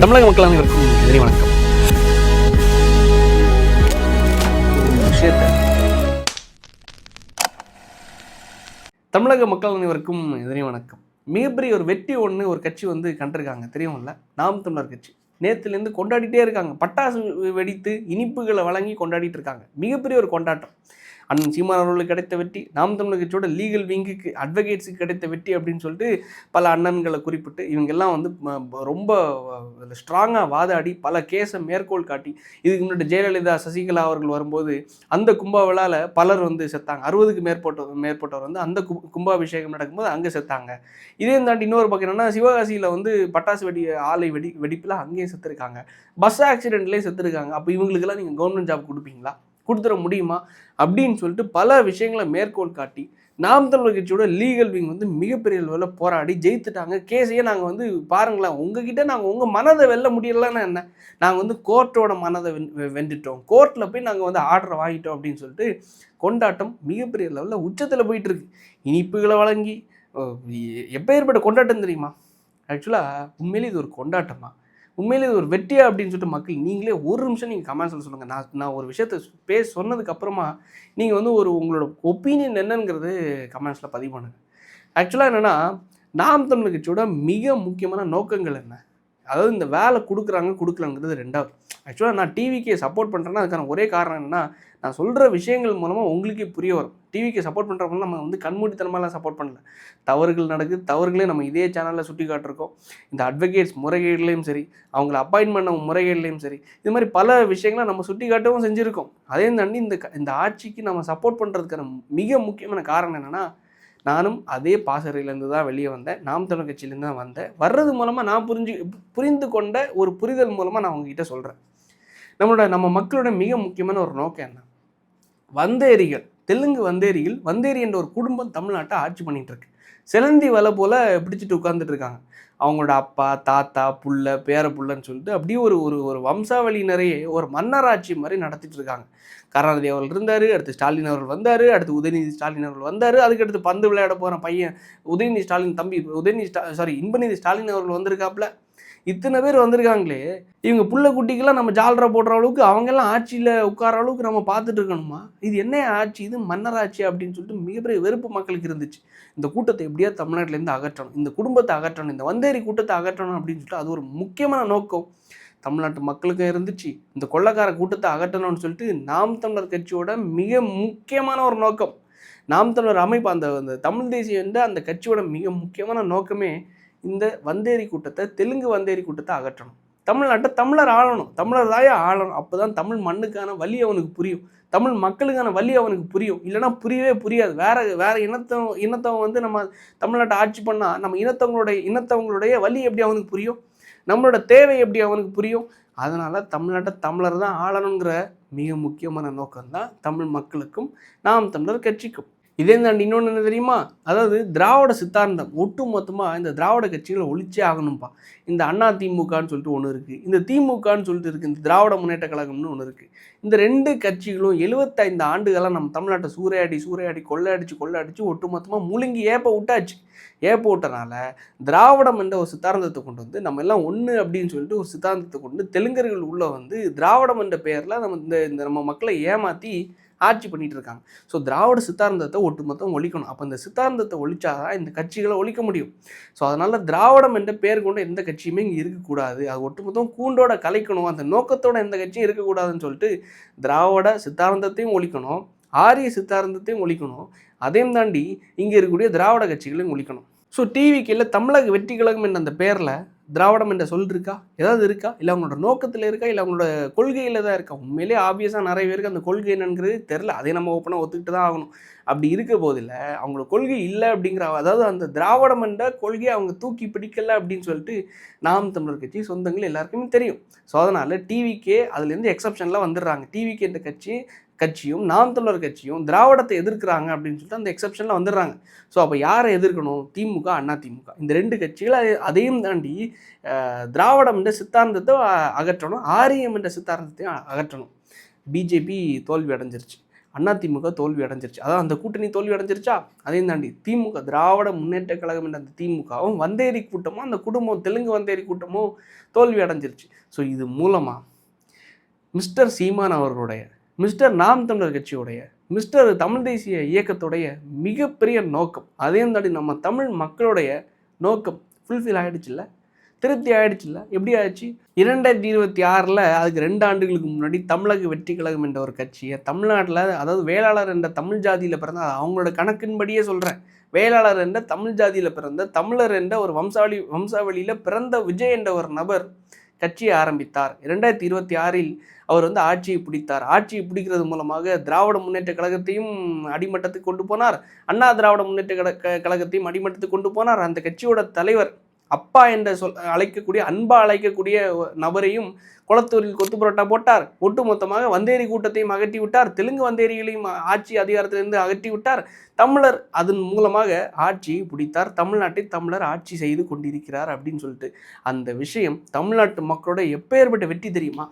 தமிழக மக்கள் அனைவருக்கும் எதிரி வணக்கம். தமிழக மக்கள் அனைவருக்கும் எதிரி வணக்கம். மிகப்பெரிய ஒரு வெற்றி ஒன்று ஒரு கட்சி கண்டிருக்காங்க, தெரியும்ல? நாம் தமிழர் கட்சி நேற்றுலேருந்து கொண்டாடிட்டே இருக்காங்க. பட்டாசு வெடித்து இனிப்புகளை வழங்கி கொண்டாடிட்டு இருக்காங்க. மிகப்பெரிய ஒரு கொண்டாட்டம். அண்ணன் சீமான் அவர்களுக்கு கிடைத்த வெற்றி, நாம் தமிழர் கட்சியோட லீகல் விங்குக்கு அட்வொகேட்ஸுக்கு கிடைத்த வெற்றி அப்படின்னு சொல்லிட்டு பல அண்ணன்களை குறிப்பிட்டு இவங்கெல்லாம் ரொம்ப ஸ்ட்ராங்காக வாதாடி பல கேஸை மேற்கோள் காட்டி, இதுக்கு முன்னாடி ஜெயலலிதா சசிகலா அவர்கள் வரும்போது அந்த கும்பாவிழாவில் பலர் செத்தாங்க. 60க்கு மேற்பட்டவர் அந்த கும்பாபிஷேகம் நடக்கும்போது அங்கே செத்தாங்க. இதே தாண்டி இன்னொரு பக்கம் என்னன்னா, சிவகாசியில் பட்டாசு வெடிப்பில் அங்கேயும் செத்துருக்காங்க. பஸ் ஆக்சிடென்ட்லேயே செத்துருக்காங்க. அப்போ இவங்களுக்கெல்லாம் நீங்கள் கவர்மெண்ட் ஜாப் கொடுப்பீங்களா? கொடுத்துட முடியுமா அப்படின்னு சொல்லிட்டு பல விஷயங்களை மேற்கோள் காட்டி நாம் தமிழர் கட்சியோட லீகல் விங் மிகப்பெரிய லெவலில் போராடி ஜெயித்துட்டாங்க. கேஸையே நாங்கள் பாருங்களேன், உங்ககிட்ட நாங்கள் உங்கள் மனதை வெல்ல முடியலன்னா என்ன, நாங்கள் கோர்ட்டோட மனதை வென்றுட்டோம், கோர்ட்டில் போய் நாங்கள் ஆர்டரை வாங்கிட்டோம் அப்படின்னு சொல்லிட்டு கொண்டாட்டம் மிகப்பெரிய லெவலில் உச்சத்தில் போயிட்டு இருக்கு. இனிப்புகளை வழங்கி எப்பேற்பட்ட கொண்டாட்டம் தெரியுமா? ஆக்சுவலாக உண்மையிலே இது ஒரு கொண்டாட்டமா, உண்மையிலே இது ஒரு வெற்றியா அப்படின்னு சொல்லிட்டு மக்கள் நீங்களே ஒரு நிமிஷம் நீங்கள் கமெண்ட்ஸில் சொல்லுங்கள். நான் ஒரு விஷயத்தை சொன்னதுக்கப்புறமா நீங்கள் உங்களோட ஒப்பீனியன் என்னங்கிறது கமெண்ட்ஸில் பதிவு பண்ணுங்கள். ஆக்சுவலாக என்னென்னா, நாம் தமிழர் கட்சியோட மிக முக்கியமான நோக்கங்கள் என்ன? அதாவது இந்த வேலை கொடுக்கலங்கிறது ரெண்டாவது. ஆக்சுவலாக நான் டிவிக்கே சப்போர்ட் பண்ணுறேன்னா அதுக்கான ஒரே காரணம் என்னென்னா, நான் சொல்கிற விஷயங்கள் மூலமாக உங்களுக்கே புரிய வரும். டிவிக்கு சப்போர்ட் பண்ணுறவங்க நம்ம கண்மூடித்தனமாலாம் சப்போர்ட் பண்ணல. தவறுகள் நடக்குது, தவறுகளே நம்ம இதே சேனலில் சுட்டி காட்டிருக்கோம். இந்த அட்வொகேட்ஸ் முறைகேடுலேயும் சரி, அவங்கள அப்பாயின்ட் பண்ண முறைகேடுலேயும் சரி, இது மாதிரி பல விஷயங்களை நம்ம சுட்டி காட்டவும் செஞ்சுருக்கோம். அதே தாண்டி இந்த ஆட்சிக்கு நம்ம சப்போர்ட் பண்ணுறதுக்கான மிக முக்கியமான காரணம் என்னென்னா, நானும் அதே பாசறையிலேருந்து தான் வெளியே வந்தேன், நாம் தமிழர் கட்சியிலேருந்து தான் வந்தேன். வர்றது மூலமாக நான் புரிந்து கொண்ட ஒரு புரிதல் மூலமாக நான் உங்ககிட்ட சொல்கிறேன். நம்ம மக்களோட மிக முக்கியமான ஒரு நோக்கம் என்ன? வந்தேரிகள், தெலுங்கு வந்தேரி என்ற ஒரு குடும்பம் தமிழ்நாட்டை ஆட்சி பண்ணிகிட்டு இருக்கு. சிலந்தி வலை போல் பிடிச்சிட்டு உட்காந்துட்டு இருக்காங்க. அவங்களோட அப்பா, தாத்தா, புள்ள, பேர புள்ளன்னு சொல்லிட்டு அப்படியே ஒரு வம்சாவளியினரையே ஒரு மன்னராட்சி மாதிரி நடத்திட்டு இருக்காங்க. கருணாநிதி அவர்கள் இருந்தார், அடுத்து ஸ்டாலின் அவர்கள் வந்தார், அடுத்து உதயநிதி ஸ்டாலின் அவர்கள் வந்தார், அதுக்கடுத்து பந்து விளையாட போகிற பையன் உதயநிதி ஸ்டாலின் தம்பி இன்பநிதி ஸ்டாலின் அவர்கள் வந்திருக்காப்புல. இத்தனை பேர் வந்திருக்காங்களே, இவங்க புள்ள குட்டிக்கெல்லாம் நம்ம ஜாலரா போடுற அளவுக்கு அவங்கெல்லாம் ஆட்சியில் உட்கார அளவுக்கு நம்ம பார்த்துட்டு இருக்கணுமா? இது என்ன ஆட்சி, இது மன்னராட்சி அப்படின்னு சொல்லிட்டு மிகப்பெரிய வெறுப்பு மக்களுக்கு இருந்துச்சு. இந்த கூட்டத்தை எப்படியா தமிழ்நாட்டிலேருந்து அகற்றணும், இந்த குடும்பத்தை அகற்றணும், இந்த வந்தேரி கூட்டத்தை அகற்றணும் அப்படின்னு சொல்லிட்டு அது ஒரு முக்கியமான நோக்கம் தமிழ்நாட்டு மக்களுக்கும் இருந்துச்சு. இந்த கொள்ளைக்கார கூட்டத்தை அகற்றணும்னு சொல்லிட்டு நாம் தமிழர் கட்சியோட மிக முக்கியமான ஒரு நோக்கம், நாம் தமிழர் அமைப்பு, அந்த தமிழ் தேசிய என்ற அந்த கட்சியோட மிக முக்கியமான நோக்கமே இந்த வந்தேரி கூட்டத்தை, தெலுங்கு வந்தேரி கூட்டத்தை அகற்றணும். தமிழ்நாட்டை தமிழர் ஆளணும், தமிழர் தாயே ஆளணும். அப்போ தான் தமிழ் மண்ணுக்கான வலி அவனுக்கு புரியும், தமிழ் மக்களுக்கான வலி அவனுக்கு புரியும். இல்லைனா புரியவே புரியாது. வேற இனத்தவங்க நம்ம தமிழ்நாட்டை ஆட்சி பண்ணால் நம்ம இனத்தவங்களுடைய வலி எப்படி அவனுக்கு புரியும், நம்மளோட தேவை எப்படி அவனுக்கு புரியும்? அதனால் தமிழ்நாட்டை தமிழர் தான் ஆளணுங்கிற மிக முக்கியமான நோக்கம்தான் தமிழ் மக்களுக்கும் நாம் தமிழர் கட்சிக்கும். இதே தாண்டி இன்னொன்று என்ன தெரியுமா? அதாவது திராவிட சித்தாந்தம் ஒட்டு மொத்தமாக இந்த திராவிட கட்சிகளை ஒழிச்சே ஆகணும்ப்பா. இந்த அண்ணா திமுகன்னு சொல்லிட்டு ஒன்று இருக்குது, இந்த திமுகன்னு சொல்லிட்டு இருக்குது, இந்த திராவிட முன்னேற்ற கழகம்னு ஒன்று இருக்குது. இந்த ரெண்டு கட்சிகளும் 75 ஆண்டுகளாக நம்ம தமிழ்நாட்டை சூறையாடி கொள்ளையடிச்சு ஒட்டு மொத்தமாக முழுங்கி ஏப்ப விட்டனால திராவிடம் என்ற ஒரு சித்தாந்தத்தை கொண்டு நம்ம எல்லாம் ஒன்று அப்படின்னு சொல்லிட்டு ஒரு சித்தாந்தத்தை கொண்டு தெலுங்கர்கள் உள்ள திராவிடம் என்ற பெயரில் நம்ம மக்களை ஏமாற்றி ஆட்சி பண்ணிட்டு இருக்காங்க. ஸோ திராவிட சித்தாந்தத்தை ஒட்டுமொத்தம் ஒழிக்கணும். அப்போ இந்த சித்தாந்தத்தை ஒழிச்சாதான் இந்த கட்சிகளை ஒழிக்க முடியும். ஸோ அதனால் திராவிடம் என்ற பெயர் கொண்ட எந்த கட்சியுமே இங்கே இருக்கக்கூடாது, அது ஒட்டுமொத்தம் கூண்டோட கலைக்கணும், அந்த நோக்கத்தோட எந்த கட்சியும் இருக்கக்கூடாதுன்னு சொல்லிட்டு திராவிட சித்தாந்தத்தையும் ஒழிக்கணும், ஆரிய சித்தாந்தத்தையும் ஒழிக்கணும், அதையும் தாண்டி இங்கே இருக்கக்கூடிய திராவிட கட்சிகளையும் ஒழிக்கணும். ஸோ டிவிக்கு தமிழக வெற்றி கழகம் என்ற அந்த பேரில் திராவிடம் என்ற சொல் இருக்கா, ஏதாவது இருக்கா, இல்லை அவங்களோட நோக்கத்தில் இருக்கா, இல்லை அவங்களோட கொள்கையில் தான் இருக்கா? உண்மையிலே ஆப்வியஸாக நிறைய பேருக்கு அந்த கொள்கை என்னங்கிறது தெரில. அதை நம்ம ஓப்பனாக ஒத்துக்கிட்டு தான் ஆகணும். அப்படி இருக்க போதில் அவங்களோட கொள்கை இல்லை அப்படிங்கிற, அதாவது அந்த திராவிடம் என்ற கொள்கையை அவங்க தூக்கி பிடிக்கலை அப்படின்னு சொல்லிட்டு நாம் தமிழர் கட்சி சொந்தங்கள் எல்லாருக்குமே தெரியும். ஸோ அதனால் டிவிக்கே அதுலேருந்து எக்ஸப்ஷன்லாம் வந்துடுறாங்க. டிவிக்கே என்ற கட்சியும் நாம் தமிழர் கட்சியும் திராவிடத்தை எதிர்க்கிறாங்க அப்படின்னு சொல்லிட்டு அந்த எக்ஸப்ஷனில் வந்துடுறாங்க. ஸோ அப்போ யாரை எதிர்க்கணும்? திமுக, அண்ணா திமுக, இந்த ரெண்டு கட்சிகள் அதையும் தாண்டி திராவிடம் என்ற சித்தாந்தத்தை அகற்றணும், ஆரியம் என்ற சித்தாந்தத்தையும் அகற்றணும். பிஜேபி தோல்வி அடைஞ்சிருச்சு. அதிமுக தோல்வி அடைஞ்சிருச்சு. அதாவது அந்த கூட்டணி தோல்வி அடைஞ்சிருச்சா, அதையும் தாண்டி திமுக திராவிட முன்னேற்ற கழகம் என்ற அந்த திமுகவும் வந்தேரி கூட்டமும் அந்த குடும்பம் தெலுங்கு வந்தேரி கூட்டமும் தோல்வி அடைஞ்சிருச்சு. ஸோ இது மூலமாக மிஸ்டர் சீமான் அவர்களுடைய, மிஸ்டர் நாம் தமிழர் கட்சியுடைய, மிஸ்டர் தமிழ் தேசிய இயக்கத்துடைய மிகப்பெரிய நோக்கம், அதையும் தாண்டி நம்ம தமிழ் மக்களுடைய நோக்கம் ஃபுல்ஃபில் ஆகிடுச்சுல்ல, திருப்தி ஆகிடுச்சுல்ல. எப்படி ஆயிடுச்சு? 2026 அதுக்கு 2 ஆண்டுகளுக்கு முன்னாடி தமிழக வெற்றி கழகம் என்ற ஒரு கட்சியை தமிழ்நாட்டில், அதாவது வேளாளர் என்ற தமிழ் ஜாதியில் பிறந்த, அவங்களோட கணக்கின்படியே சொல்கிறேன், வேளாளர் என்ற தமிழ் ஜாதியில் பிறந்த தமிழர் என்ற ஒரு வம்சாவளியில் பிறந்த விஜய் என்ற ஒரு நபர் கட்சியை ஆரம்பித்தார். 2026 அவர் வந்து ஆட்சியை பிடித்தார். ஆட்சியை பிடிக்கிறது மூலமாக திராவிட முன்னேற்ற கழகத்தையும் அடிமட்டத்துக்கு கொண்டு போனார், அண்ணா திராவிட முன்னேற்ற கழகத்தையும் அடிமட்டத்துக்கு கொண்டு போனார். அந்த கட்சியோட தலைவர் அப்பா என்ற அழைக்கக்கூடிய, அன்பா அழைக்கக்கூடிய நபரையும் குளத்தூரில் கொத்து புரோட்டா போட்டார். ஒட்டுமொத்தமாக வந்தேரி கூட்டத்தையும் அகற்றி விட்டார், தெலுங்கு வந்தேரிகளையும் ஆட்சி அதிகாரத்திலிருந்து அகற்றி விட்டார். தமிழர் அதன் மூலமாக ஆட்சியை பிடித்தார். தமிழ்நாட்டை தமிழர் ஆட்சி செய்து கொண்டிருக்கிறார் அப்படின்னு சொல்லிட்டு அந்த விஷயம் தமிழ்நாட்டு மக்களோட எப்பேற்பட்ட வெற்றி தெரியுமா?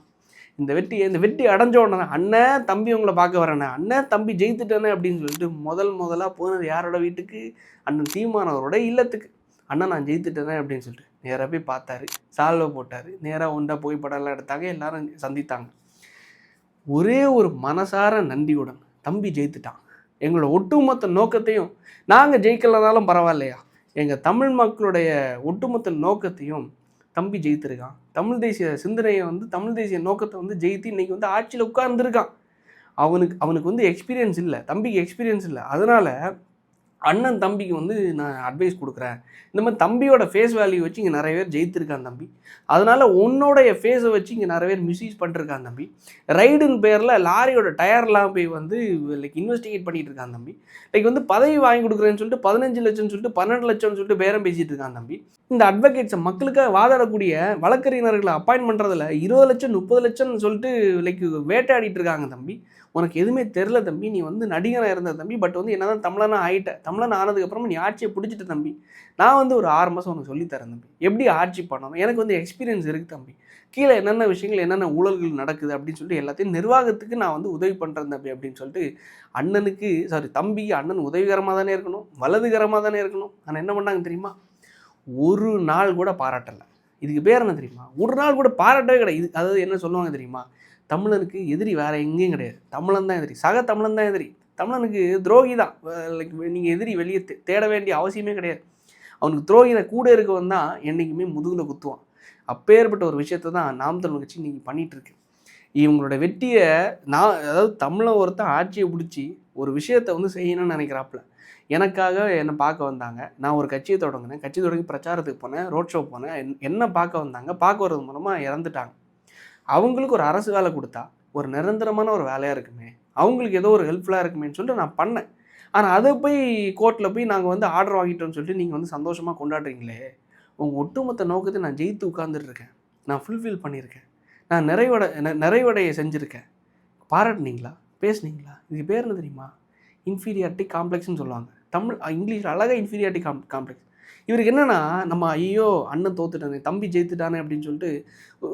இந்த வெற்றி அடைஞ்ச உடனே அண்ணன் தம்பி உங்களை பார்க்க வரேண்ணே, அண்ணன் தம்பி ஜெயித்துட்டேனே அப்படின்னு சொல்லிட்டு முதலாக போனது யாரோட வீட்டுக்கு? அண்ணன் சீமான் அவரோட இல்லத்துக்கு. அண்ணன் நான் ஜெயித்துட்டேனே அப்படின்னு சொல்லிட்டு நேராக போய் பார்த்தாரு, சால்வை போட்டார், நேராக ஒன்றா போய் படம்லாம் எடுத்தாங்க, எல்லாரும் சந்தித்தாங்க. ஒரே ஒரு மனசார நன்றியுடன் தம்பி ஜெயித்துட்டான், எங்களோட ஒட்டுமொத்த நோக்கத்தையும், நாங்கள் ஜெயிக்கலனாலும் பரவாயில்லையா, எங்கள் தமிழ் மக்களுடைய ஒட்டுமொத்த நோக்கத்தையும் தம்பி ஜெயித்திருக்கான். தமிழ் தேசிய சிந்தனையை வந்து, தமிழ் தேசிய நோக்கத்தை வந்து ஜெயித்து இன்றைக்கி வந்து ஆட்சியில் உட்கார்ந்துருக்கான். அவனுக்கு வந்து எக்ஸ்பீரியன்ஸ் இல்லை, தம்பிக்கு எக்ஸ்பீரியன்ஸ் இல்லை. அதனால் அண்ணன் தம்பிக்கு வந்து நான் அட்வைஸ் கொடுக்குறேன், இந்த மாதிரி தம்பியோட ஃபேஸ் வேல்யூ வச்சு இங்கே நிறைய பேர் ஜெயித்திருக்கான் தம்பி, அதனால் உன்னோடைய ஃபேஸை வச்சு இங்கே நிறைய பேர் மிஸ்யூஸ் பண்ணிருக்கான் தம்பி, ரைடுன்னு பேரில் லாரியோட டயர்லாம் போய் வந்து லைக் இன்வெஸ்டிகேட் பண்ணிகிட்டு இருக்கான் தம்பி, லைக் வந்து பதவி வாங்கி கொடுக்குறேன்னு சொல்லிட்டு 15 லட்சம்னு சொல்லிட்டு 12 லட்சம்னு சொல்லிட்டு பேரம் பேசிகிட்டு இருக்கான் தம்பி. இந்த அட்வொகேட்ஸை மக்களுக்காக வாதாடக்கூடிய வழக்கறிஞர்களை அப்பாயின்ட் பண்ணுறதுல 20 லட்சம் 30 லட்சம்னு சொல்லிட்டு லைக் வேட்டையாடிட்டு இருக்காங்க தம்பி. உனக்கு எதுவுமே தெரில தம்பி, நீ வந்து நடிகனாக இருந்த தம்பி, பட் வந்து என்ன தான் தமிழனா ஆகிட்டேன், தமிழன் ஆனதுக்கப்புறமா நீ ஆட்சியை பிடிச்சிட்ட தம்பி, நான் வந்து ஒரு 6 மாதம் உனக்கு சொல்லித்தரேன் தம்பி, எப்படி ஆட்சி பண்ணணும், எனக்கு வந்து எக்ஸ்பீரியன்ஸ் இருக்குது தம்பி, கீழே என்னென்ன விஷயங்கள் என்னென்ன ஊழல்கள் நடக்குது அப்படின்னு சொல்லிட்டு எல்லாத்தையும் நிர்வாகத்துக்கு நான் வந்து உதவி பண்ணுறேன் தம்பி அப்படின்னு சொல்லிட்டு அண்ணனுக்கு, தம்பிக்கு அண்ணன் உதவிகரமாக தானே இருக்கணும், வலதுகரமாக தானே இருக்கணும். ஆனால் என்ன பண்ணாங்க தெரியுமா? ஒரு நாள் கூட பாராட்டலை. இதுக்கு பேர் என்ன தெரியுமா? ஒரு நாள் கூட பாராட்டவே கிடையாது. இது அதாவது என்ன சொல்லுவாங்க தெரியுமா? தமிழனுக்கு எதிரி வேறு எங்கேயும் கிடையாது, தமிழன் தான் எதிரி, சக தமிழன் தான் எதிரி, தமிழனுக்கு துரோகி தான். லைக் நீங்கள் எதிரி வெளியே தேட வேண்டிய அவசியமே கிடையாது. அவனுக்கு துரோகிதை கூட இருக்கவன் தான் என்றைக்குமே முதுகில் குத்துவான். அப்பேற்பட்ட ஒரு விஷயத்தை தான் நாம் தமிழ் கட்சி இன்றைக்கி பண்ணிகிட்ருக்கு. இவங்களோட வெற்றியை அதாவது தமிழன் ஒருத்தன் ஆட்சியை பிடிச்சி ஒரு விஷயத்தை வந்து செய்யணும்னு நினைக்கிறாப்புல. எனக்காக என்னை பார்க்க வந்தாங்க, நான் ஒரு கட்சியை தொடங்கினேன், கட்சி தொடங்கி பிரச்சாரத்துக்கு போனேன், ரோட் ஷோ போனேன், என்ன பார்க்க வந்தாங்க, பார்க்க வர்றது மூலமாக இறந்துட்டாங்க. அவங்களுக்கு ஒரு அரசு வேலை கொடுத்தா ஒரு நிரந்தரமான ஒரு வேலையாக இருக்குமே, அவங்களுக்கு ஏதோ ஒரு ஹெல்ப்ஃபுல்லாக இருக்குமேன்னு சொல்லிட்டு நான் பண்ணேன். ஆனால் அதை போய் கோர்ட்டில் போய் நாங்கள் வந்து ஆர்டர் வாங்கிட்டோம்னு சொல்லிட்டு நீங்கள் வந்து சந்தோஷமாக கொண்டாடுறீங்களே, உங்கள் ஒட்டுமொத்த நோக்கத்தை நான் ஜெயித்து உட்காந்துருக்கேன், நான் ஃபுல்ஃபில் பண்ணியிருக்கேன், நான் நிறைவடைய செஞ்சுருக்கேன், பாராட்டினீங்களா, பேசுனீங்களா? இதுக்கு பேர் என்ன தெரியுமா? இன்ஃபீரியாரிட்டி காம்ப்ளெக்ஸ்ன்னு சொல்லுவாங்க. இங்கிலீஷில் அழகாக இன்ஃபீரியாரிட்டி காம்ப்ளெக்ஸ். இவருக்கு என்னென்னா, நம்ம ஐயோ அண்ணன் தோத்துட்டானே, தம்பி ஜெயித்துட்டானே அப்படின்னு சொல்லிட்டு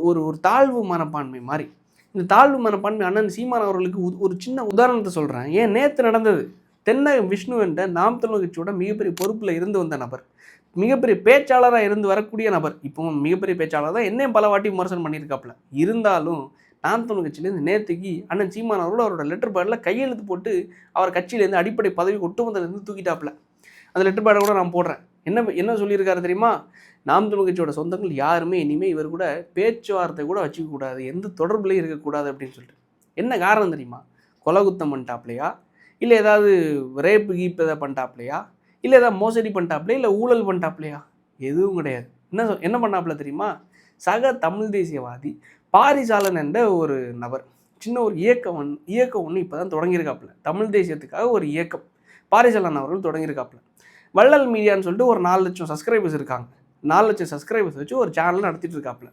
ஒரு தாழ்வு மனப்பான்மை மாதிரி. இந்த தாழ்வு மனப்பான்மை அண்ணன் சீமான் அவர்களுக்கு ஒரு சின்ன உதாரணத்தை சொல்கிறேன். ஏன் நேற்று நடந்தது, தென்னை விஷ்ணு என்ற நாம் தமிழர் கட்சியோட மிகப்பெரிய பொறுப்பில் இருந்து வந்த நபர், மிகப்பெரிய பேச்சாளராக இருந்து வரக்கூடிய நபர், இப்போ மிகப்பெரிய பேச்சாளர் தான், என்னையும் பல வாட்டி விமர்சனம் பண்ணியிருக்காப்புல. இருந்தாலும் நாம் தமிழ் கட்சியிலேருந்து நேற்றுக்கு அண்ணன் சீமான் அவரோட அவரோட லெட்டர் பேடில் கையெழுத்து போட்டு அவர் கட்சியிலேருந்து அடிப்படை பதவி ஒட்டுமொத்தலேருந்து தூக்கிட்டாப்புல. அந்த லெட்டர் பேடை கூட நான் போடுறேன். என்ன சொல்லியிருக்காரு தெரியுமா? நாம் தமிழ் கட்சியோட சொந்தங்கள் யாருமே இனிமேல் இவர் கூட பேச்சுவார்த்தை கூட வச்சுக்கக்கூடாது, எந்த தொடர்புலையும் இருக்கக்கூடாது அப்படின்னு சொல்லிட்டு. என்ன காரணம் தெரியுமா? கொலை குத்தம் பண்ணிட்டாப்லையா, இல்லை ஏதாவது ரேப்பு கீப் எதாவது பண்ணிட்டாப்லையா, இல்லை ஏதாவது மோசடி பண்ணிட்டாப்லையா, இல்லை ஊழல் பண்ணிட்டாப்லையா? எதுவும் கிடையாது. என்ன பண்ணாப்புல தெரியுமா? சக தமிழ் தேசியவாதி பாரிசாலன் என்ற ஒரு நபர் சின்ன ஒரு இயக்கம் ஒன்று இப்போ தான் தொடங்கியிருக்காப்புல. தமிழ் தேசியத்துக்காக ஒரு இயக்கம் பாரிசாலன் அவர்கள் தொடங்கியிருக்காப்புல. வள்ளல் மீடியான்னு சொல்லிட்டு ஒரு 4 லட்சம் சப்ஸ்கிரைபர்ஸ் இருக்காங்க. 4 லட்சம் சப்ஸ்கிரைபர்ஸ் வச்சு ஒரு சேனல் நடத்திட்டு இருக்காப்புல,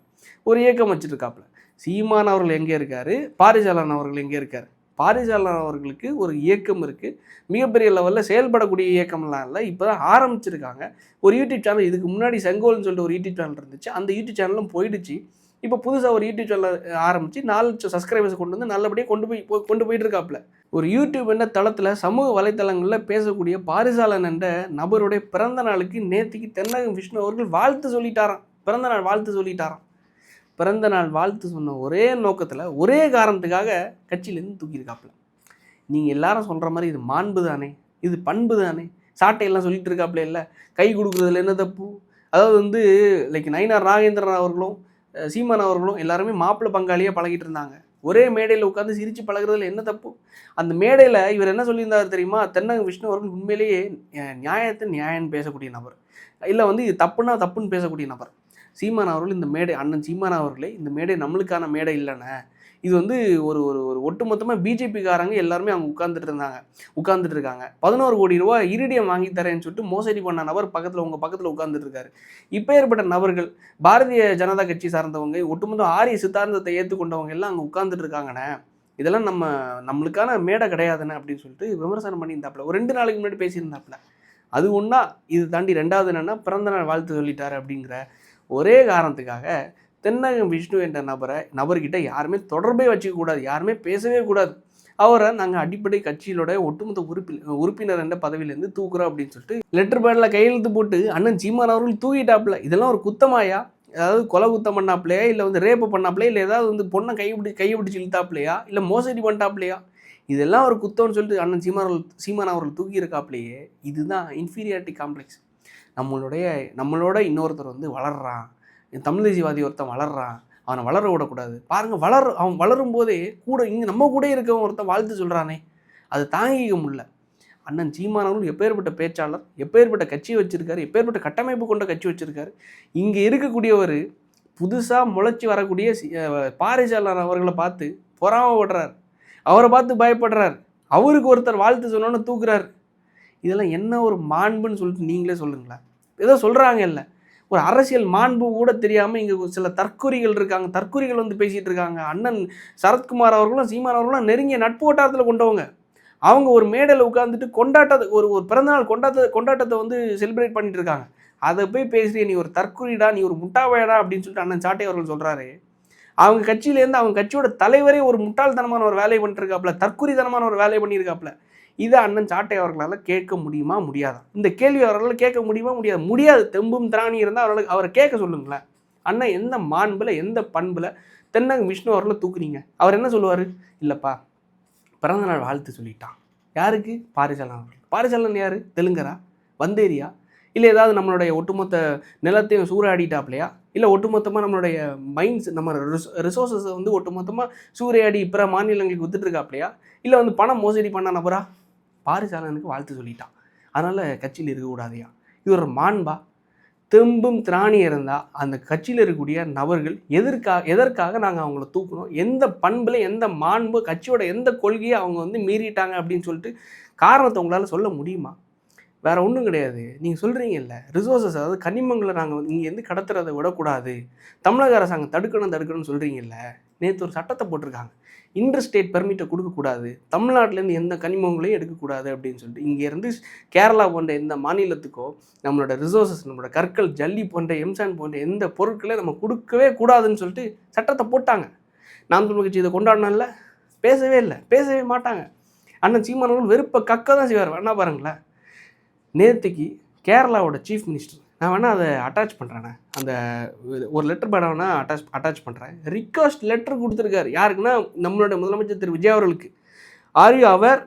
ஒரு இயக்கம் வச்சுட்டு இருக்காப்புல. சீமான் அவர்கள் எங்கே இருக்காரு, பாரிசாலன் அவர்கள் எங்கே இருக்காரு? பாரிசாலன் அவர்களுக்கு ஒரு இயக்கம் இருக்குது, மிகப்பெரிய லெவலில் செயல்படக்கூடிய இயக்கம்லாம் இல்லை, இப்போ தான் ஆரம்பிச்சிருக்காங்க. ஒரு யூடியூப் சேனல், இதுக்கு முன்னாடி செங்கோல்னு சொல்லிட்டு ஒரு யூடியூப் சேனல் இருந்துச்சு, அந்த யூடியூப் சேனலும் போயிடுச்சு. இப்போ புதுசாக ஒரு யூடியூப் சேனல் ஆரம்பித்து 4 லட்சம் சப்ஸ்கிரைபர்ஸ் கொண்டு வந்து நல்லபடியாக கொண்டு போயிட்டு இருக்காப்புல. ஒரு யூடியூப் என்ற தளத்தில் சமூக வலைத்தளங்களில் பேசக்கூடிய பாரிசாலன் என்ற நபருடைய பிறந்த நாளுக்கு நேற்றுக்கு தென்னகம் விஷ்ணு அவர்கள் வாழ்த்து சொல்லிட்டாராம். பிறந்த நாள் வாழ்த்து சொல்லிட்டாராம். பிறந்த நாள் வாழ்த்து சொன்ன ஒரே நோக்கத்தில், ஒரே காரணத்துக்காக கட்சியிலேருந்து தூக்கியிருக்காப்புல. நீங்கள் எல்லாரும் சொல்கிற மாதிரி இது மாண்பு தானே, இது பண்பு தானே, சாட்டையெல்லாம் சொல்லிட்டு இருக்காப்புல. இல்லை கை கொடுக்குறதுல என்ன தப்பு? அதாவது வந்து லைக் நயினார் நாகேந்திரன் அவர்களும் சீமான் அவர்களும் எல்லாருமே மாப்பிள்ளை பங்காளியாக பழகிட்டு இருந்தாங்க. ஒரே மேடையில் உட்காந்து சிரித்து பழகிறதுல என்ன தப்பு? அந்த மேடையில் இவர் என்ன சொல்லியிருந்தார் தெரியுமா? தென்னகம் விஷ்ணு அவர்கள் உண்மையிலேயே நியாயம் பேசக்கூடிய நபர், இல்லை வந்து இது தப்புன்னா தப்புன்னு பேசக்கூடிய நபர். சீமான் அவர்கள் இந்த மேடை, அண்ணன் சீமான் அவர்களே, இந்த மேடை நம்மளுக்கான மேடை இல்லைண்ணே, இது வந்து ஒரு ஒரு ஒரு ஒட்டுமொத்தமாக பிஜேபிக்காரங்க எல்லாருமே அவங்க உட்கார்ந்துட்டு இருக்காங்க. 11 கோடி ரூபா இரிடியம் வாங்கி தரேன்னு சொல்லிட்டு மோசடி பண்ண நபர் உங்கள் பக்கத்தில் உட்கார்ந்துட்டு இருக்காரு. இப்போ ஏற்பட்ட நபர்கள் பாரதிய ஜனதா கட்சி சார்ந்தவங்க, ஒட்டுமொத்த ஆரிய சித்தாந்தத்தை ஏற்றுக்கொண்டவங்க எல்லாம் அங்கே உட்கார்ந்துட்டு இருக்காங்கண்ணே, இதெல்லாம் நம்மளுக்கான மேடை கிடையாதுன்னு அப்படின்னு சொல்லிட்டு விமர்சனம் பண்ணியிருந்தாப்புல. ஒரு 2 நாளைக்கு முன்னாடி பேசியிருந்தாப்புல. அது ஒன்றா. இது தாண்டி 2வது என்னென்னா பிறந்த நாள் வாழ்த்து சொல்லிட்டாரு அப்படிங்கிற ஒரே காரணத்துக்காக தென்னகம் விஷ்ணு என்ற நபர்கிட்ட யாருமே தொடர்பே வச்சுக்கக்கூடாது, யாருமே பேசவே கூடாது. அவரை நாங்கள் அடிப்படை கட்சியிலோட ஒட்டுமொத்த உறுப்பினர் என்ற பதவியிலேருந்து தூக்குறோம் அப்படின்னு சொல்லிட்டு லெட்டர் பேடில் கையெழுத்து போட்டு அண்ணன் சீமான் அவர்கள் தூக்கிட்டாப்புல. இதெல்லாம் ஒரு குத்தமாயா? அதாவது கொலை குத்தம் பண்ணாப்லையா, இல்லை வந்து ரேப்பு பண்ணாப்லையா, இல்லை ஏதாவது வந்து பொண்ணை கையை பிடிச்சி இழுத்தாப்லையா, இல்லை மோசடி பண்ணிட்டாப்லையா? இதெல்லாம் ஒரு குத்தம்னு சொல்லிட்டு அண்ணன் சீமான் அவர்கள் தூக்கி இருக்காப்லையே. இதுதான் இன்ஃபீரியாரிட்டி காம்ப்ளெக்ஸ். நம்மளோட இன்னொருத்தர் வந்து வளர்றான், தமிழ் தேசியவாதி ஒருத்தன் வளர்றான், அவனை வளர விடக்கூடாது. பாருங்கள், அவன் வளரும் போதே இங்கே நம்ம கூட இருக்கவன் ஒருத்தன் வாழ்த்து சொல்கிறானே, அது தாங்கிக்க முடியல. அண்ணன் சீமான் அவர்கள் எப்பேற்பட்ட பேச்சாளர், எப்பேற்பட்ட கட்சி வச்சுருக்காரு, எப்பேற்பட்ட கட்டமைப்பு கொண்ட கட்சி வச்சுருக்காரு. இங்கே இருக்கக்கூடியவர் புதுசாக முளைச்சி வரக்கூடிய பாரிசாலன் அவர்களை பார்த்து பொறாமப்படுறார், அவரை பார்த்து பயப்படுறார், அவருக்கு ஒருத்தர் வாழ்த்து சொன்னோன்னு தூக்குறாரு. இதெல்லாம் என்ன ஒரு மாண்புன்னு சொல்லிட்டு நீங்களே சொல்லுங்களேன். ஏதோ சொல்கிறாங்க, இல்லை ஒரு அரசியல் மாண்பு கூட தெரியாமல் இங்கே சில தற்குறிகள் இருக்காங்க. தற்குறிகள் வந்து பேசிகிட்டு இருக்காங்க. அண்ணன் சரத்குமார் அவர்களும் சீமான் அவர்களும் நெருங்கிய நட்பு வட்டாரத்தில் கொண்டவங்க. அவங்க ஒரு மேடையில் உட்காந்துட்டு ஒரு பிறந்தநாள் கொண்டாட்டத்தை வந்து செலிப்ரேட் பண்ணிட்டு இருக்காங்க. அதை போய் பேசுகிறீ, நீ ஒரு தற்குறிடா, நீ ஒரு முட்டாவையடா அப்படின்னு சொல்லிட்டு அண்ணன் சாட்டை அவர்கள் சொல்கிறாரு. அவங்க கட்சியிலேருந்து அவங்க கட்சியோட தலைவரே ஒரு முட்டாள்தனமான ஒரு வேலையை பண்ணிட்டு இருக்காப்புல, தற்குறித்தனமான ஒரு வேலையை பண்ணியிருக்காப்புல. இதை அண்ணன் சாட்டை அவர்களால் கேட்க முடியுமா முடியாதா? இந்த கேள்வி அவர்களால் கேட்க முடியுமா முடியாது. தெம்பும் திராணி இருந்தால் அவரை கேட்க சொல்லுங்களேன். அண்ணன் எந்த மாண்பில், எந்த பண்பில் தென்னகம் விஷ்ணு அவர்களை தூக்குறீங்க? அவர் என்ன சொல்லுவார்? இல்லைப்பா, பிறந்தநாள் வாழ்த்து சொல்லிட்டான். யாருக்கு? பாரிசாலன் அவர்கள். பாரிசாலன் யார்? தெலுங்கரா, வந்தேரியா, இல்லை ஏதாவது நம்மளுடைய ஒட்டுமொத்த நிலத்தையும் சூறையாடிட்டாப்லையா, இல்லை ஒட்டுமொத்தமாக நம்மளுடைய மைண்ட்ஸ், நம்ம ரிசோர்ஸஸை வந்து ஒட்டுமொத்தமாக சூறையாடி பிற மாநிலங்களுக்கு வித்துட்ருக்காப்லையா, இல்லை வந்து பணம் மோசடி பண்ண நபரா? பாரிசாலனுக்கு வாழ்த்து சொல்லிட்டான், அதனால் கட்சியில் இருக்கக்கூடாதையா? இது ஒரு மாண்பா? தெம்பும் திராணி இருந்தால் அந்த கட்சியில் இருக்கக்கூடிய நபர்கள் எதற்காக நாங்கள் அவங்கள தூக்கணும்? எந்த பண்பில், எந்த மாண்பு, கட்சியோட எந்த கொள்கையை அவங்க வந்து மீறிட்டாங்க அப்படின்னு சொல்லிட்டு காரணத்தை உங்களால் சொல்ல முடியுமா? வேறு ஒன்றும் கிடையாது. நீங்கள் சொல்கிறீங்கல்ல, ரிசோர்ஸஸ், அதாவது கனிமங்களை நாங்கள் வந்து இங்கேருந்து கடத்துறதை விடக்கூடாது, தமிழக அரசாங்கம் தடுக்கணும்னு சொல்கிறீங்கல்ல. நேற்று ஒரு சட்டத்தை போட்டிருக்காங்க, இன்டர் ஸ்டேட் பெர்மிட்டை கொடுக்கக்கூடாது, தமிழ்நாட்டிலேருந்து எந்த கனிமங்களையும் எடுக்கக்கூடாது அப்படின்னு சொல்லிட்டு. இங்கேருந்து கேரளா போன்ற எந்த மாநிலத்துக்கோ நம்மளோட ரிசோர்ஸஸ், நம்மளோட கற்கள், ஜல்லி போன்ற எம்சான் போன்ற எந்த பொருட்களையும் நம்ம கொடுக்கவே கூடாதுன்னு சொல்லிட்டு சட்டத்தை போட்டாங்க. நாம் தமிழ் கட்சி இதை கொண்டாடினால பேசவே மாட்டாங்க. அண்ணன் சீமான் அவர்கள் வெறுப்பை கக்க தான் செய்வார். வேணா பாருங்களேன், நேற்றுக்கு கேரளாவோட சீஃப் மினிஸ்டர், நான் வேணால் அதை அட்டாச் பண்ணுறேண்ணே, அந்த ஒரு லெட்டர் பேட வேணால் அட்டாச் பண்ணுறேன். ரிக்வஸ்ட் லெட்டர் கொடுத்துருக்காரு. யாருக்குன்னா நம்மளோட முதலமைச்சர் திரு விஜய் அவர்களுக்கு. Are you our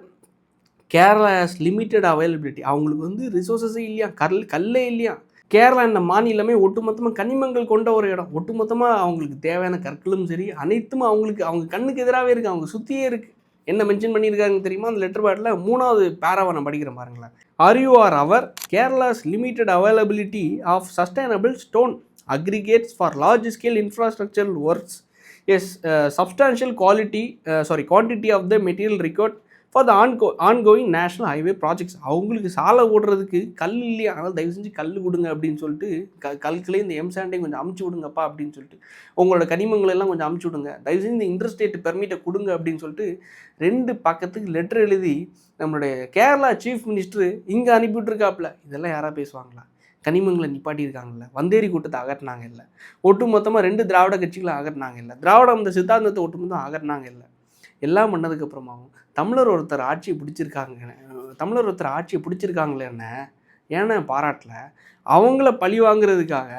Kerala has limited availability. அவங்களுக்கு வந்து ரிசோர்ஸஸே இல்லையா, கல்லே இல்லையா. கேரளா இந்த மாநிலமே ஒட்டுமொத்தமாக கனிமங்கள் கொண்ட ஒரு இடம். ஒட்டுமொத்தமாக அவங்களுக்கு தேவையான கற்களும் சரி அனைத்தும் அவங்க கண்ணுக்கு எதிராகவே இருக்குது, அவங்க சுற்றியே இருக்குது. என்ன மென்ஷன் பண்ணியிருக்காங்க தெரியுமா அந்த லெட்டர் பேடில்? 3வது பேராவை நான் படிக்கிறேன் பாருங்களேன். Are you are our Kerala's limited availability of sustainable stone aggregates for large scale infrastructural works as substantial quantity of the material required for the ongoing national highway projects. அவங்களுக்கு சாலை ஓடுறதுக்கு கல் இல்லையா, அதனால் தயவு செஞ்சு கல் கொடுங்க அப்படின்னு சொல்லிட்டு, கல்களே இந்த எம்சாண்டையும் கொஞ்சம் அமுச்சு விடுங்கப்பா அப்படின்னு சொல்லிட்டு, உங்களோட கனிமங்கள் எல்லாம் கொஞ்சம் அமுச்சு விடுங்க, தயவு செஞ்சு இந்த இன்டர்ஸ்டேட் பெர்மிட்டை கொடுங்க அப்படின்னு சொல்லிட்டு 2 பக்கத்துக்கு லெட்டர் எழுதி நம்மளுடைய கேரளா சீஃப் மினிஸ்டர் இங்கே அனுப்பிவிட்டுருக்காப்புல. இதெல்லாம் யாராவது பேசுவாங்களா? கனிமங்களை நிப்பாட்டியிருக்காங்கல்ல, வந்தேரி கூட்டத்தை அகட்டினாங்க இல்லை, ஒட்டு மொத்தமாக 2 திராவிட கட்சிகளை அகட்டினாங்க இல்லை, திராவிடம் இந்த சித்தாந்தத்தை ஒட்டு மொத்தம் அகட்டினாங்க இல்லை. எல்லாம் பண்ணதுக்கப்புறமாவும் தமிழர் ஒருத்தர் ஆட்சியை பிடிச்சிருக்காங்களேன்னு ஏன்னா பாராட்டல, அவங்கள பழி வாங்குறதுக்காக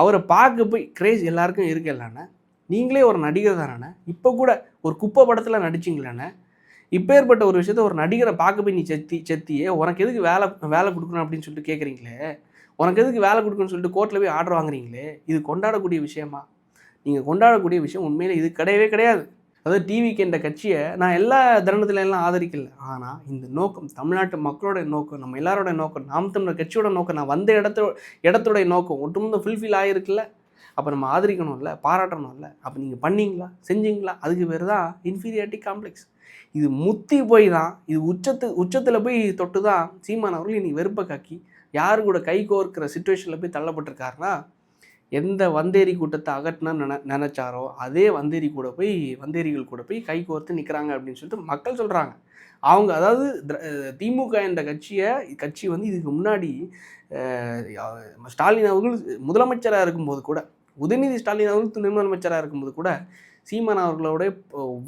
அவரை பார்க்க போய் கிரேஸ் எல்லாருக்கும் இருக்கலண்ணே. நீங்களே ஒரு நடிகர் தானே, இப்போ கூட ஒரு குப்பை படத்தில் நடிச்சிங்களேண்ணே. இப்பேற்பட்ட ஒரு விஷயத்த ஒரு நடிகரை பார்க்க போய் நீ செத்தியே உனக்கு எதுக்கு வேலை கொடுக்கணும் அப்படின்னு சொல்லிட்டு கேட்குறீங்களே, உனக்கு எதுக்கு வேலை கொடுக்கணும்னு சொல்லிட்டு கோர்ட்டில் போய் ஆர்டர் வாங்குறீங்களே, இது கொண்டாடக்கூடிய விஷயமா? நீங்கள் கொண்டாடக்கூடிய விஷயம் உண்மையில் இது கிடையவே கிடையாது. அதாவது டிவிக்கு என்ற கட்சியை நான் எல்லா தருணத்துல எல்லாம் ஆதரிக்கல. ஆனால் இந்த நோக்கம் தமிழ்நாட்டு மக்களோட நோக்கம், நம்ம எல்லாரோட நோக்கம், நாம் தமிழர் கட்சியோட நோக்கம், நான் வந்த இடத்தோடைய நோக்கம் ஒட்டுமொத்த ஃபுல்ஃபில் ஆகிருக்குல்ல. அப்போ நம்ம ஆதரிக்கணும்ல, பாராட்டணும்ல. அப்போ நீங்கள் பண்ணீங்களா, செஞ்சீங்களா? அதுக்கு பேர் தான் இன்ஃபீரியாரிட்டி காம்ப்ளெக்ஸ். இது முத்தி போய் தான், இது உச்சத்தில் போய் தொட்டு தான் சீமான் அவர்கள் இன்னைக்கு வெறுப்பை காக்கி யாரு கூட கை கோர்க்கிற சுச்சுவேஷனில் போய் தள்ளப்பட்டிருக்காருன்னா, எந்த வந்தேரி கூட்டத்தை அகற்றணும்னு நினச்சாரோ அதே வந்தேரிகள் கூட போய் கை கோர்த்து நிற்கிறாங்க அப்படின்னு சொல்லிட்டு மக்கள் சொல்கிறாங்க. அவங்க அதாவது திமுக என்ற கட்சி வந்து இதுக்கு முன்னாடி ஸ்டாலின் அவர்கள் முதலமைச்சராக இருக்கும்போது கூட, உதயநிதி ஸ்டாலின் அவர்கள் துணை முதலமைச்சராக இருக்கும்போது கூட சீமான் அவர்களோட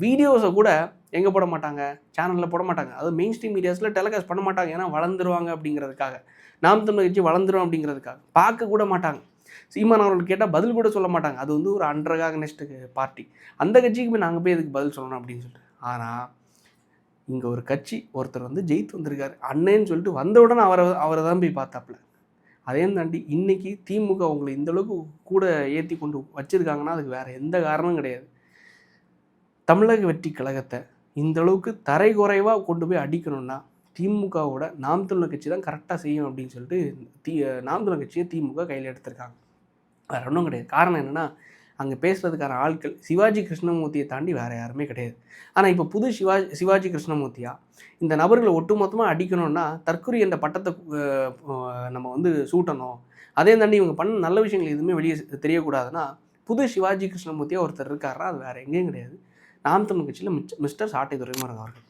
வீடியோஸை கூட எங்கே போட மாட்டாங்க, சேனலில் போட மாட்டாங்க. அதாவது மெயின் ஸ்ட்ரீம் மீடியாஸில் டெலிகாஸ்ட் பண்ண மாட்டாங்க. ஏன்னா வளர்ந்துருவாங்க அப்படிங்கிறதுக்காக, நாம் தமிழர் கட்சி வளர்ந்துரும் அப்படிங்கிறதுக்காக பார்க்க கூட மாட்டாங்க. சீமான் அவர்கள் கேட்டால் பதில் கூட சொல்ல மாட்டாங்க. அது வந்து ஒரு அண்டர்காகனிஸ்ட் பார்ட்டி, அந்த கட்சிக்கு போய் நாங்கள் போய் எதுக்கு பதில் சொல்லணும் அப்படின்னு சொல்லிட்டு. ஆனால் இங்கே ஒரு கட்சி ஒருத்தர் வந்து ஜெயித்து வந்திருக்காரு அண்ணேன்னு சொல்லிட்டு வந்த உடனே அவரை தான் போய் பார்த்தாப்புல. அதையும் தாண்டி இன்றைக்கி திமுக உங்களை இந்தளவுக்கு கூட ஏற்றி கொண்டு வச்சுருக்காங்கன்னா அதுக்கு வேறு எந்த காரணமும் கிடையாது. தமிழக வெற்றி கழகத்தை இந்தளவுக்கு தரைக்குறைவாக கொண்டு போய் அடிக்கணும்னா திமுகவோட நாம் தமிழர் கட்சி தான் கரெக்டாக செய்யும் அப்படின்னு சொல்லிட்டு நாம் தமிழர் கட்சியை திமுக கையில் எடுத்திருக்காங்க. வேறு ஒன்றும் கிடையாது. காரணம் என்னென்னா, அங்கே பேசுகிறதுக்கான ஆட்கள் சிவாஜி கிருஷ்ணமூர்த்தியை தாண்டி வேறு யாருமே கிடையாது. ஆனால் இப்போ புது சிவாஜி கிருஷ்ணமூர்த்தியா இந்த நபர்களை ஒட்டுமொத்தமாக அடிக்கணும்னா தற்கொலை என்ற பட்டத்தை நம்ம வந்து சூட்டணும். அதே தாண்டி இவங்க பண்ண நல்ல விஷயங்கள் எதுவுமே வெளியே தெரியக்கூடாதுன்னா புது சிவாஜி கிருஷ்ணமூர்த்தியாக ஒருத்தர் இருக்காருன்னா அது வேறு எங்கேயும் கிடையாது, நாம் தமிழ் கட்சியில் மிஸ்டர் சாட்டை துரைமுருகன் அவர்கள்.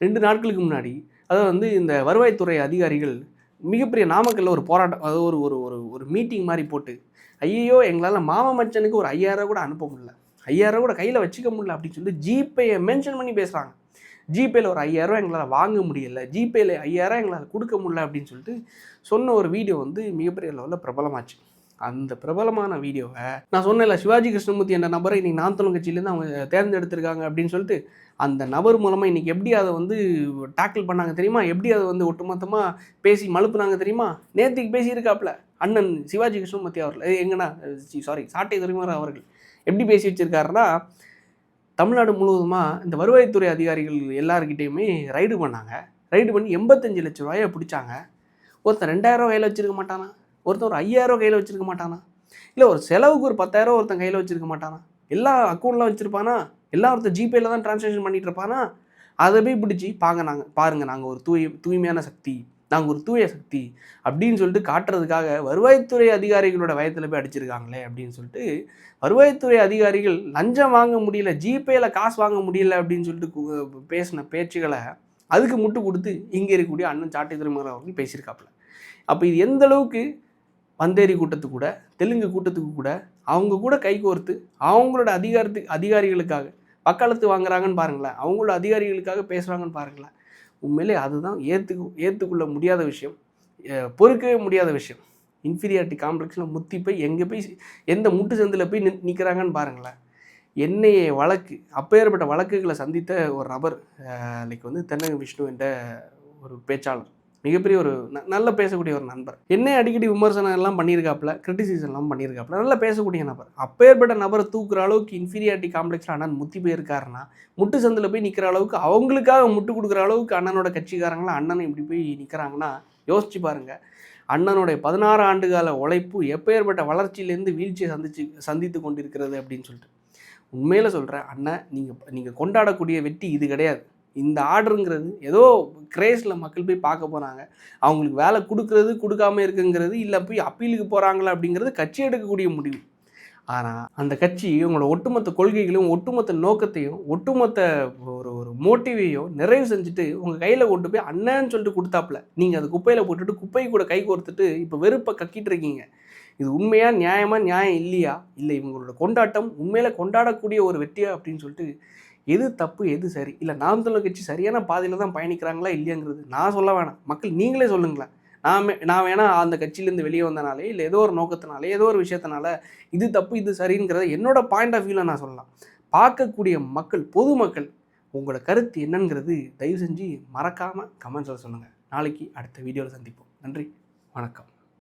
2 நாட்களுக்கு முன்னாடி அதாவது வந்து இந்த வருவாய்த்துறை அதிகாரிகள் மிகப்பெரிய நாமக்கல்ல ஒரு போராட்டம், அதாவது ஒரு ஒரு ஒரு மீட்டிங் மாதிரி போட்டு, ஐயோ எங்களால் மாமா மச்சனுக்கு ஒரு 5000 கூட அனுப்ப முடியல, 5000 கூட கையில் வச்சுக்க முடியல அப்படின்னு சொல்லிட்டு ஜிபேயை மென்ஷன் பண்ணி பேசுகிறாங்க. ஜிபேயில் ஒரு 5000 எங்களால் வாங்க முடியலை, ஜிபேயில் 5000 எங்களால் கொடுக்க முடியல அப்படின்னு சொல்லிட்டு சொன்ன ஒரு வீடியோ வந்து மிகப்பெரிய லெவலில் பிரபலமாச்சு. அந்த பிரபலமான வீடியோவை நான் சொன்னேன்ல, சிவாஜி கிருஷ்ணமூர்த்தி என்ற நபரை இன்றைக்கி நாம் தமிழர் கட்சியிலேருந்து அவங்க தேர்ந்தெடுத்திருக்காங்க அப்படின்னு சொல்லிட்டு, அந்த நபர் மூலமாக இன்றைக்கி எப்படி அதை வந்து டேக்கிள் பண்ணாங்க தெரியுமா, எப்படி அதை வந்து ஒட்டுமொத்தமாக பேசி மழுப்புனாங்க தெரியுமா? நேற்றுக்கு பேசியிருக்காப்புல அண்ணன் சிவாஜி கிருஷ்ணமூர்த்தி அவர்கள், எங்கன்னா சாட்டை துரைமுருகன் அவர்கள் எப்படி பேசி வச்சுருக்காருன்னா, தமிழ்நாடு முழுவதுமாக இந்த வருவாய்த்துறை அதிகாரிகள் எல்லாருக்கிட்டேயுமே ரைடு பண்ணாங்க. ரைடு பண்ணி 85 லட்ச ரூபாயை பிடிச்சாங்க. ஒருத்தன் 2000 கையில் வச்சுருக்க மாட்டானா, ஒருத்தன் ஒரு 5000 கையில் வச்சுருக்க மாட்டானா, இல்லை ஒரு செலவுக்கு ஒரு 10,000 ஒருத்தன் கையில் வச்சுருக்க மாட்டானா, எல்லா அக்கௌண்ட்லாம் வச்சுருப்பானா, எல்லாம் ஒருத்தர் ஜிபேயில் தான் ட்ரான்சாக்ஷன் பண்ணிகிட்டு இருப்பானா, அதை போய் பிடிச்சி பாருங்கள் நாங்கள் ஒரு தூய்மையான சக்தி, நாங்கள் ஒரு தூய சக்தி அப்படின்னு சொல்லிட்டு காட்டுறதுக்காக வருவாய்த்துறை அதிகாரிகளோட வயத்தில் போய் அடிச்சிருக்காங்களே அப்படின்னு சொல்லிட்டு, வருவாய்த்துறை அதிகாரிகள் லஞ்சம் வாங்க முடியல, ஜிபேயில் காசு வாங்க முடியல அப்படின்னு சொல்லிட்டு பேசின பேச்சுகளை அதுக்கு முட்டு கொடுத்து இங்கே இருக்கக்கூடிய அண்ணன் சாட்டை துரைமுருகன் அவர்கள் பேசியிருக்காப்புல. அப்போ இது எந்த அளவுக்கு வந்தேரி கூட்டத்துக்கு கூட, தெலுங்கு கூட்டத்துக்கு கூட அவங்க கூட கைகோர்த்து அவங்களோட அதிகாரிகளுக்காக வக்காலத்து வாங்குறாங்கன்னு பாருங்களேன், அவங்களோட அதிகாரிகளுக்காக பேசுகிறாங்கன்னு பாருங்களேன். உண்மையிலே அதுதான் ஏற்றுக்கொள்ள முடியாத விஷயம், பொறுக்கவே முடியாத விஷயம். இன்ஃபீரியாரிட்டி காம்ப்ளெக்ஸில் முத்தி போய் எங்கே போய் எந்த முட்டு சந்தில் போய் நிற்கிறாங்கன்னு பாருங்களேன். என்ஐஏ வழக்கு, அப்பேற்பட்ட வழக்குகளை சந்தித்த ஒரு நபர், லைக் வந்து தென்னக விஷ்ணு என்ற ஒரு பேச்சாளர், மிகப்பெரிய ஒரு நல்ல பேசக்கூடிய ஒரு நண்பர். என்ன அடிக்கடி விமர்சனம் எல்லாம் பண்ணியிருக்காப்புல, கிரிட்டிசிசம் எல்லாம் பண்ணியிருக்காப்புல, நல்லா பேசக்கூடிய நபர். அப்பேற்பட்ட நபரை தூக்குற அளவுக்கு இன்ஃபீரியாரிட்டி காம்ப்ளெக்ஸில் அண்ணன் முத்தி போயிருக்காருன்னா, முட்டு சந்தில் போய் நிற்கிற அளவுக்கு, அவங்களுக்காக முட்டு கொடுக்குற அளவுக்கு அண்ணனோட கட்சிக்காரங்களாம் அண்ணனை இப்படி போய் நிற்கிறாங்கன்னா யோசிச்சு பாருங்கள். அண்ணனுடைய 16 ஆண்டுகால உழைப்பு எப்பேற்பட்ட வளர்ச்சியிலேருந்து வீழ்ச்சியை சந்தித்து கொண்டிருக்கிறது அப்படின்னு சொல்லிட்டு. உண்மையில் சொல்கிறேன் அண்ணன், நீங்கள் கொண்டாடக்கூடிய வெற்றி இது கிடையாது. இந்த ஆர்டருங்கிறது ஏதோ கிரேஸில் மக்கள் போய் பார்க்க போகிறாங்க, அவங்களுக்கு வேலை கொடுக்குறது கொடுக்காமல் இருக்குங்கிறது, இல்லை போய் அப்பீலுக்கு போகிறாங்களா அப்படிங்கிறது கட்சி எடுக்கக்கூடிய முடிவு. ஆனால் அந்த கட்சி உங்களோட ஒட்டுமொத்த கொள்கைகளையும் ஒட்டுமொத்த நோக்கத்தையும் ஒட்டுமொத்த ஒரு ஒரு மோட்டிவையும் நிறைவு செஞ்சுட்டு உங்கள் கையில் கொண்டு போய் அண்ணன்னு சொல்லிட்டு கொடுத்தாப்புல, நீங்கள் அது குப்பையில் போட்டுட்டு குப்பை கூட கை கோர்த்துட்டு இப்போ வெறுப்பை கக்கிட்டு இருக்கீங்க. இது உண்மையாக நியாயமாக நியாயம் இல்லையா, இல்லை இவங்களோட கொண்டாட்டம் உண்மையில் கொண்டாடக்கூடிய ஒரு வெற்றியா அப்படின்னு சொல்லிட்டு எது தப்பு எது சரி, இல்லை நாம் தமிழர் கட்சி சரியான பாதையில் தான் பயணிக்கிறாங்களா இல்லையாங்கிறது நான் சொல்ல வேணாம், மக்கள் நீங்களே சொல்லுங்களேன். நான் வேணா அந்த கட்சியிலேருந்து வெளியே வந்தனாலே, இல்லை ஏதோ ஒரு நோக்கத்தினாலே, ஏதோ ஒரு விஷயத்தினால இது தப்பு இது சரிங்கிறத என்னோட பாயிண்ட் ஆஃப் வியூவில் நான் சொல்லலாம். பார்க்கக்கூடிய மக்கள், பொதுமக்கள் உங்களோட கருத்து என்னங்கிறது தயவு செஞ்சு மறக்காமல் கமெண்ட்ஸில் சொல்லுங்கள். நாளைக்கு அடுத்த வீடியோவில் சந்திப்போம். நன்றி, வணக்கம்.